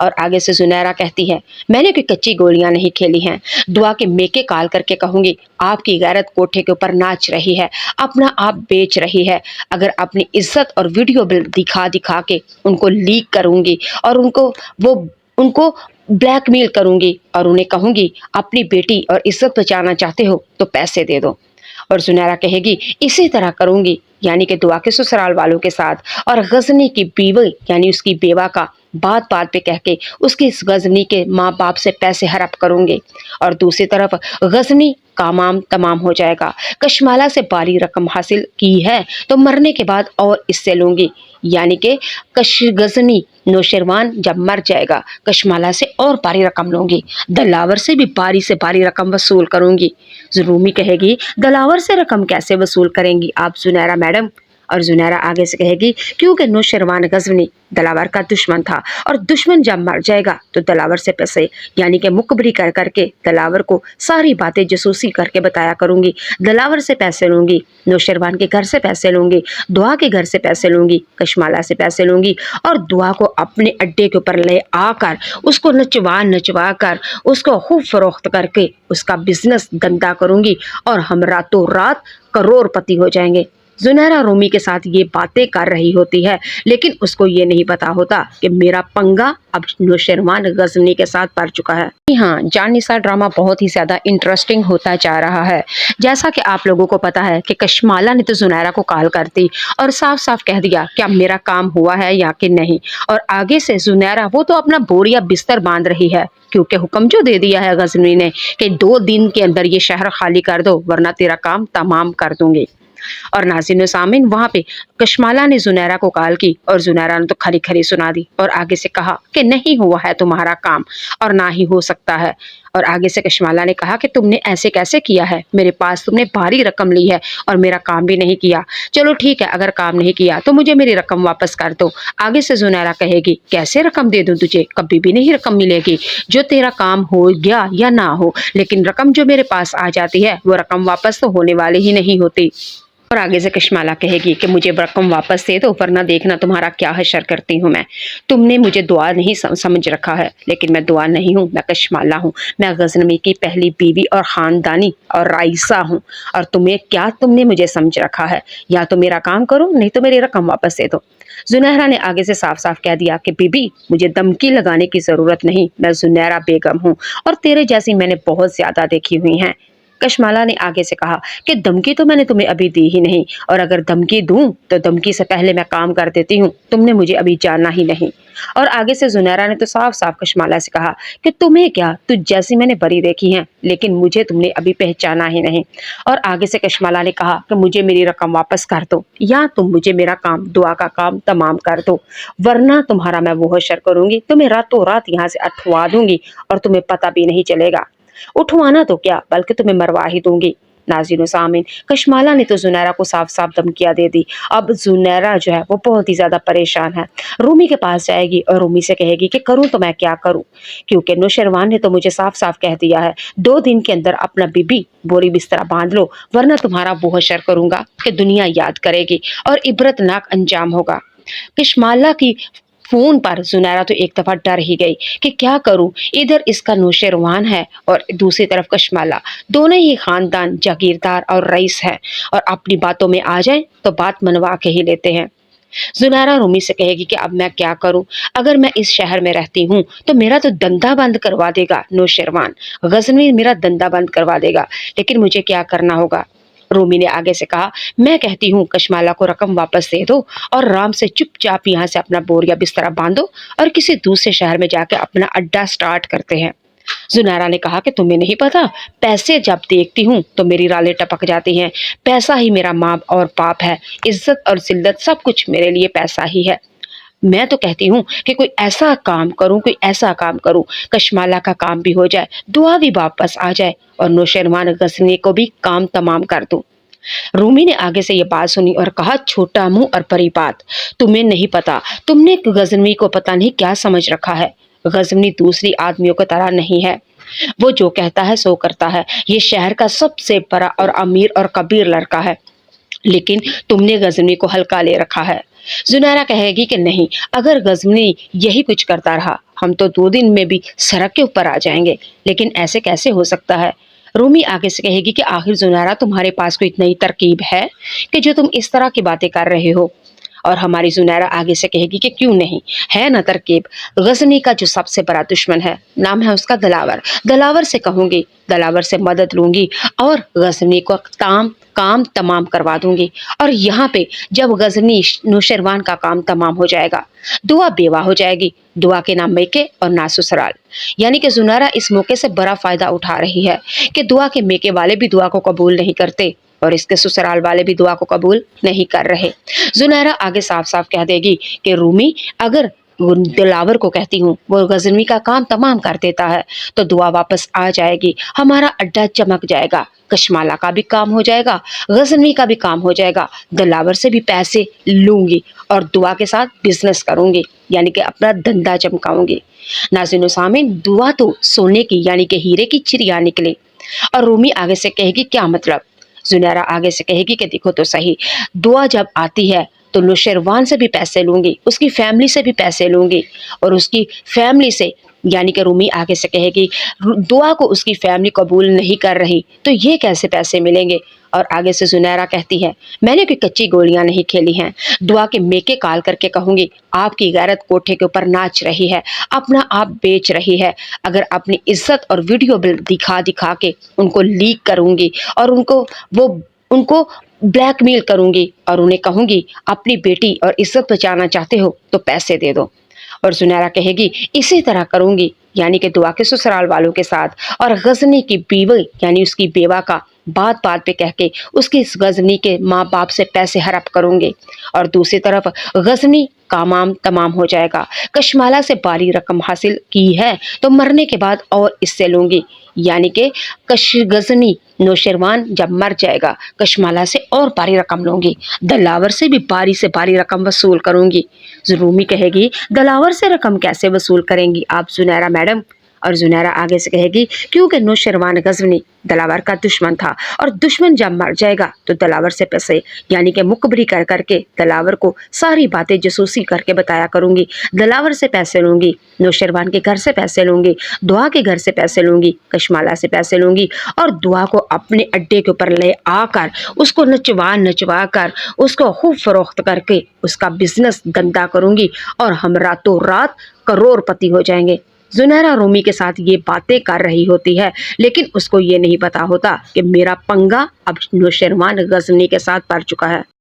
اور آگے سے زنیرہ کہتی ہے میں نے کوئی کچی گولیاں نہیں کھیلی ہیں، دعا کے میکے کال کر کے کہوں گی آپ کی غیرت کوٹھے کے اوپر ناچ رہی ہے، اپنا آپ بیچ رہی ہے، اگر اپنی عزت اور ویڈیو دکھا دکھا کے ان کو لیک کروں گی اور ان کو بلیک میل کروں گی اور انہیں کہوں گی اپنی بیٹی اور عزت بچانا چاہتے ہو تو پیسے دے دو، اور زنیرہ کہے گی اسی طرح کروں گی یعنی کہ دعا کے سسرال والوں کے ساتھ، اور غزنی کی بیوی یعنی اس کی بیوہ کا بات بات پہ کہہ کے اس کی غزنی کے ماں باپ سے پیسے ہڑپ کروں گے، اور دوسری طرف غزنی کا مام تمام ہو جائے گا، کشمالہ سے باری رقم حاصل کی ہے تو مرنے کے بعد اور اس سے لوں گی، یعنی کہ غزنی نوشیروان جب مر جائے گا کشمالہ سے اور باری رقم لوں گی، دلاور سے بھی باری رقم وصول کروں گی۔ رومی کہے گی دلاور سے رقم کیسے وصول کریں گی آپ زنیرہ میڈم؟ اور زنیرہ آگے سے کہے گی کیونکہ نوشیروان غزنی دلاور کا دشمن تھا، اور دشمن جب مر جائے گا تو دلاور سے پیسے یعنی کہ مخبری کر کر کے دلاور کو ساری باتیں جاسوسی کر کے بتایا کروں گی، دلاور سے پیسے لوں گی، نوشیروان کے گھر سے پیسے لوں گی، دعا کے گھر سے پیسے لوں گی، کشمالہ سے پیسے لوں گی، اور دعا کو اپنے اڈے کے اوپر لے آ کر اس کو نچوا کر اس کو خوب فروخت کر کے اس کا بزنس گندا کروں گی، اور ہم راتوں رات کروڑ پتی ہو جائیں گے۔ زنیرہ رومی کے ساتھ یہ باتیں کر رہی ہوتی ہے، لیکن اس کو یہ نہیں پتا ہوتا کہ میرا پنگا اب نوشیروان غزنی کے ساتھ پڑ چکا ہے۔ ہاں، جان نثار ڈرامہ بہت ہی زیادہ انٹرسٹنگ ہوتا جا رہا ہے، جیسا کہ آپ لوگوں کو پتا ہے کہ کشمالہ نے تو زنیرہ کو کال کر دی اور صاف صاف کہہ دیا کہ اب میرا کام ہوا ہے یا کہ نہیں، اور آگے سے زنیرہ وہ تو اپنا بوریا بستر باندھ رہی ہے، کیونکہ حکم جو دے دیا ہے غزنوی نے کہ 2 دن کے اندر یہ شہر خالی کر دو ورنہ تیرا کام تمام کر دوں گی۔ اور ناظرین و سامعین، وہاں پہ کشمالہ نے زنیرہ کو کال کی اور زنیرہ نے تو کھری کھری سنا دی اور آگے سے کہا کہ نہیں ہوا ہے تمہارا کام اور نہ ہی ہو سکتا ہے، اور آگے سے کشمالہ نے کہا کہ تم نے ایسے کیسے کیا ہے، میرے پاس تم نے بھاری رقم لی ہے اور میرا کام بھی نہیں کیا، چلو ٹھیک ہے اگر کام نہیں کیا تو مجھے میری رقم واپس کر دو۔ آگے سے زنیرہ کہے گی کیسے رقم دے دوں تجھے، کبھی بھی نہیں رقم ملے گی، جو تیرا کام ہو گیا یا نہ ہو، لیکن رقم جو میرے پاس آ جاتی ہے وہ رقم واپس تو ہونے والی ہی نہیں ہوتی۔ اور آگے سے کشمالہ کہے گی کہ مجھے رقم واپس دے دو ورنہ دیکھنا تمہارا کیا حشر کرتی ہوں میں، تم نے مجھے دعا نہیں سمجھ رکھا ہے، لیکن میں دعا نہیں ہوں، میں کشمالہ ہوں، میں غزنوی کی پہلی بیوی اور خاندانی اور رئیسہ ہوں، اور تم نے مجھے سمجھ رکھا ہے، یا تو میرا کام کرو نہیں تو میری رقم واپس دے دو۔ زنیرہ نے آگے سے صاف صاف کہہ دیا کہ بی بی مجھے دھمکی لگانے کی ضرورت نہیں، میں زنیرہ بیگم ہوں اور تیرے جیسی میں نے بہت زیادہ دیکھی ہوئی ہیں۔ کشمالہ نے آگے سے کہا کہ دھمکی تو میں نے تمہیں ابھی دی ہی نہیں، اور اگر دھمکی دوں تو دھمکی سے پہلے میں کام کر دیتی ہوں، تم نے مجھے ابھی جانا ہی نہیں۔ اور آگے سے زنیرہ نے تو صاف صاف کشمالہ سے کہا کہ تمہیں کیا، تجھ جیسی میں نے بری دیکھی ہیں لیکن مجھے تم نے ابھی پہچانا ہی نہیں۔ اور آگے سے کشمالہ نے کہا کہ مجھے میری رقم واپس کر دو یا تم مجھے میرا کام دعا کا کام تمام کر دو، ورنہ تمہارا میں وہ حشر کروں گی، تمہیں راتوں رات یہاں سے اٹھوا دوں گی اور تمہیں پتہ بھی نہیں چلے گا، اٹھوانا تو کیا بلکہ تمہیں مروا ہی دوں گی۔ ناظرین و سامعین، کشمالہ نے تو زنیرہ کو صاف صاف دھمکیاں دے دی۔ اب زنیرہ جو ہے وہ بہت ہی زیادہ پریشان ہے، رومی کے پاس جائے گی اور رومی سے کہے گی کہ کروں تو میں کیا کروں، کیونکہ نوشیروان نے تو مجھے صاف صاف کہہ دیا ہے 2 دن کے اندر اپنا بی بوری بستر باندھ لو ورنہ تمہارا وہ حشر کروں گا کہ دنیا یاد کرے گی اور عبرت ناک انجام ہوگا۔ کشمالہ کی فون پر زنیرہ تو ایک دفعہ ڈر ہی گئی کہ کیا کروں، ادھر اس کا نوشیروان ہے اور دوسری طرف کشمالہ، دونوں ہی خاندان جاگیردار اور رئیس ہے اور اپنی باتوں میں آ جائیں تو بات منوا کے ہی لیتے ہیں۔ زنیرہ رومی سے کہے گی کہ اب میں کیا کروں، اگر میں اس شہر میں رہتی ہوں تو میرا تو دندہ بند کروا دے گا نوشیروان، غزنوی میرا دندہ بند کروا دے گا، لیکن مجھے کیا کرنا ہوگا۔ رومی نے آگے سے کہا میں کہتی ہوں کشمالہ کو رقم واپس دے دو اور رام سے چپ چاپ یہاں سے اپنا بوریا بستر باندھو اور کسی دوسرے شہر میں جا کے اپنا اڈا سٹارٹ کرتے ہیں۔ زنیرہ نے کہا کہ تمہیں نہیں پتا، پیسے جب دیکھتی ہوں تو میری رالیں ٹپک جاتی ہیں، پیسہ ہی میرا ماں اور باپ ہے، عزت اور ذلت سب کچھ میرے لیے پیسہ ہی ہے، میں تو کہتی ہوں کہ کوئی ایسا کام کروں کشمالہ کا کام بھی ہو جائے، دعا بھی واپس آ جائے اور نوشیروان غزنی کو بھی کام تمام کر دوں۔ رومی نے آگے سے یہ بات سنی اور کہا چھوٹا منہ اور بڑی بات، تمہیں نہیں پتا، تم نے غزنوی کو پتہ نہیں کیا سمجھ رکھا ہے، غزنوی دوسری آدمیوں کی طرح نہیں ہے، وہ جو کہتا ہے سو کرتا ہے، یہ شہر کا سب سے بڑا اور امیر اور کبیر لڑکا ہے، لیکن تم نے غزنوی کو ہلکا لے رکھا ہے۔ زنیرہ کہے گی کہ نہیں، اگر غزنوی یہی کچھ کرتا رہا ہم تو 2 دن میں بھی سڑک کے اوپر آ جائیں گے، لیکن ایسے کیسے ہو سکتا ہے؟ رومی آگے سے کہے گی کہ آخر زنیرہ تمہارے پاس کوئی اتنی ترکیب ہے کہ جو تم اس طرح کی باتیں کر رہے ہو؟ اور ہماری زنیرہ آگے سے کہے گی کہ کیوں نہیں ہے نا ترکیب۔ غزنی کا جو سب سے بڑا دشمن ہے نام ہے اس کا دلاور، دلاور سے کہوں گی، دلاور سے مدد لوں گی اور غزنی کو کام تمام کروا دوں گی۔ اور یہاں پہ جب غزنی نوشیروان کا کام تمام ہو جائے گا، دعا بیوہ ہو جائے گی، دعا کے نام میکے اور نہ سسرال۔ یعنی کہ زنیرہ اس موقع سے بڑا فائدہ اٹھا رہی ہے کہ دعا کے میکے والے بھی دعا کو قبول نہیں کرتے اور اس کے سسرال والے بھی دعا کو قبول نہیں کر رہے۔ زنیرہ آگے صاف صاف کہہ دے گی کہ رومی، اگر دلاور کو کہتی ہوں وہ غزنوی کا کام تمام کر دیتا ہے تو دعا واپس آ جائے گی، ہمارا اڈا چمک جائے گا، کشمالہ کا بھی کام ہو جائے گا، غزنوی کا بھی کام ہو جائے گا، دلاور سے بھی پیسے لوں گی اور دعا کے ساتھ بزنس کروں گی، یعنی کہ اپنا دھندا چمکاؤں گی۔ ناظرین و سامعین، دعا تو سونے کی یعنی کہ ہیرے کی چڑیا نکلے۔ اور رومی آگے سے کہے گی کیا مطلب؟ زنیرہ آگے سے کہے گی کہ دیکھو تو صحیح، دعا جب آتی ہے تو نوشیروان سے بھی پیسے لوں گی، اس کی فیملی سے بھی پیسے لوں گی، اور اس کی فیملی سے، یعنی کہ رومی آگے سے کہے گی دعا کو اس کی فیملی قبول نہیں کر رہی تو یہ کیسے پیسے ملیں گے؟ اور آگے سے زنیرہ کہتی ہے میں نے کوئی کچی گولیاں نہیں کھیلی ہیں، دعا کے میکے کال کر کے کہوں گی آپ کی غیرت کوٹھے کے اوپر ناچ رہی ہے، اپنا آپ بیچ رہی ہے، اگر اپنی عزت اور ویڈیو دکھا دکھا کے ان کو لیک کروں گی اور ان کو بلیک میل کروں گی اور انہیں کہوں گی اپنی بیٹی اور عزت بچانا چاہتے ہو تو پیسے دے دو۔ اور زنیرہ کہے گی اسی طرح کروں گی، یعنی کہ دعا کے سسرال والوں کے ساتھ، اور غزنی کی بیوی یعنی اس کی بیوہ کا بات بات پہ کہہ کے اس کی غزنی کے ماں باپ سے پیسے ہڑپ کروں گے، اور دوسری طرف غزنی کا کام تمام ہو جائے گا، کشمالہ سے باری رقم حاصل کی ہے تو مرنے کے بعد اور اس سے لوں گی، یعنی کہ غزنی نوشیروان جب مر جائے گا کشمالہ سے اور باری رقم لوں گی، دلاور سے بھی باری سے باری رقم وصول کروں گی۔ رومی کہے گی دلاور سے رقم کیسے وصول کریں گی آپ زنیرہ میڈم؟ اور زنیرہ آگے سے کہے گی کیونکہ نوشیروان غزنی دلاور کا دشمن تھا، اور دشمن جب مر جائے گا تو دلاور سے پیسے یعنی کہ مخبری کر کر کے دلاور کو ساری باتیں جاسوسی کر کے بتایا کروں گی، دلاور سے پیسے لوں گی، نوشیروان کے گھر سے پیسے لوں گی، دعا کے گھر سے پیسے لوں گی، کشمالہ سے پیسے لوں گی، اور دعا کو اپنے اڈے کے اوپر لے آ کر اس کو نچوا کر اس کو خوب فروخت کر کے اس کا بزنس گندا کروں گی اور ہم راتوں رات کروڑ پتی ہو جائیں گے۔ زنیرہ رومی کے ساتھ یہ باتیں کر رہی ہوتی ہے، لیکن اس کو یہ نہیں پتا ہوتا کہ میرا پنگا اب نوشیروان غزنی کے ساتھ پڑ چکا ہے۔